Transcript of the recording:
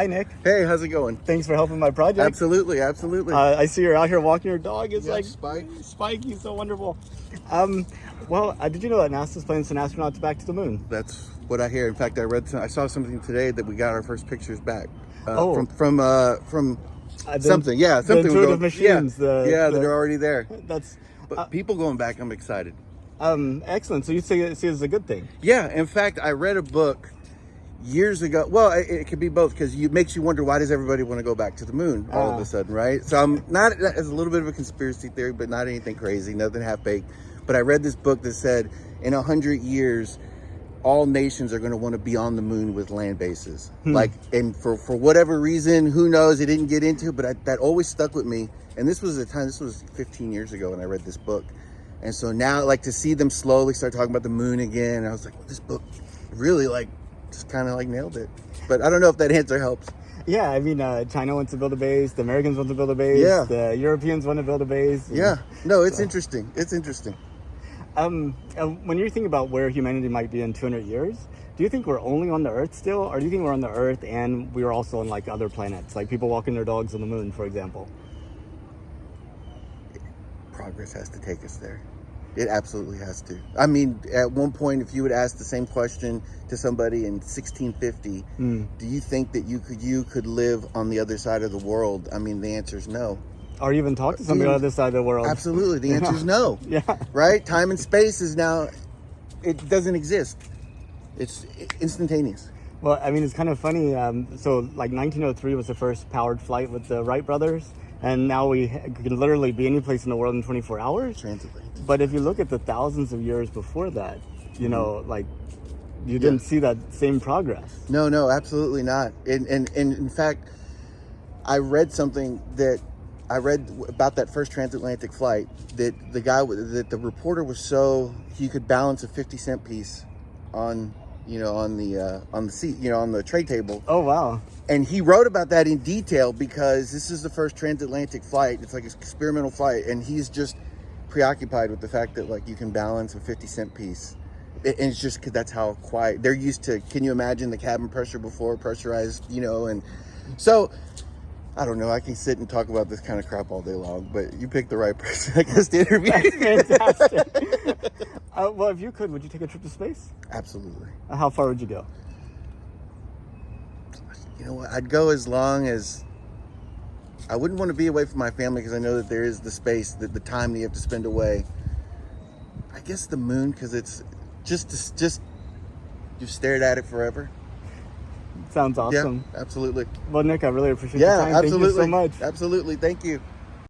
Hi, Nick. Hey, how's it going? Thanks for helping my project. Absolutely, absolutely. I see you're out here walking your dog. It's Yeah, like Spike. Spike, he's so wonderful. Did you know that NASA's planning to send astronauts back to the moon? That's what I hear. In fact, I saw something today that we got our first pictures back Oh. from something. Yeah, The something. intuitive machines. That are already there. That's But people going back, I'm excited. excellent. So you see it as a good thing. Yeah, in fact, I read a book years ago. Well, it could be both because it makes you wonder, why does everybody want to go back to the moon all of a sudden, right? So I'm not, it's a little bit of a conspiracy theory, but not anything crazy, nothing half-baked. But I read this book that said in 100 years, all nations are going to want to be on the moon with land bases. And for whatever reason, who knows, it didn't get into it, but that always stuck with me. And this was 15 years ago when I read this book. And so now, like, to see them slowly start talking about the moon again, I was like, well, this book really, like, just kind of, like, nailed it. But I don't know if that answer helps. Yeah, I mean, China wants to build a base. The Americans want to build a base. Yeah. The Europeans want to build a base. Yeah. No, it's interesting. It's interesting. When you think about where humanity might be in 200 years, do you think we're only on the Earth still, or do you think we're on the Earth and we're also on like other planets, like people walking their dogs on the moon, for example? Progress has to take us there. It absolutely has to. I mean, at one point, if you would ask the same question to somebody in 1650, do you think that you could live on the other side of the world? I mean, the answer is no. Or even talk to somebody on the other side of the world? Absolutely. The answer is no. Yeah. Right? Time and space is now, it doesn't exist. It's instantaneous. Well, I mean, it's kind of funny. So, like 1903 was the first powered flight with the Wright brothers, and now we can literally be any place in the world in 24 hours. Transatlantic. But if you look at the thousands of years before that, you know, like you didn't see that same progress. No, absolutely not. And in fact, I read about that first transatlantic flight that the reporter was so he could balance a 50-cent piece on the seat, on the tray table. Oh, wow. And he wrote about that in detail because this is the first transatlantic flight. It's like an experimental flight, and he's just preoccupied with the fact that, like, you can balance a 50-cent piece. And it's just because that's how quiet they're used to. Can you imagine the cabin pressure before pressurized, and so I don't know. I can sit and talk about this kind of crap all day long, but you picked the right person, I guess, to interview. That's fantastic. Well, if you could, would you take a trip to space? Absolutely. How far would you go? You know what? I'd go as long as I wouldn't want to be away from my family because I know that there is the space, the time that you have to spend away. I guess the moon, because it's just you've stared at it forever. Sounds awesome. Yeah, absolutely. Well, Nick, I really appreciate your time. Absolutely. Thank you so much. Absolutely. Thank you.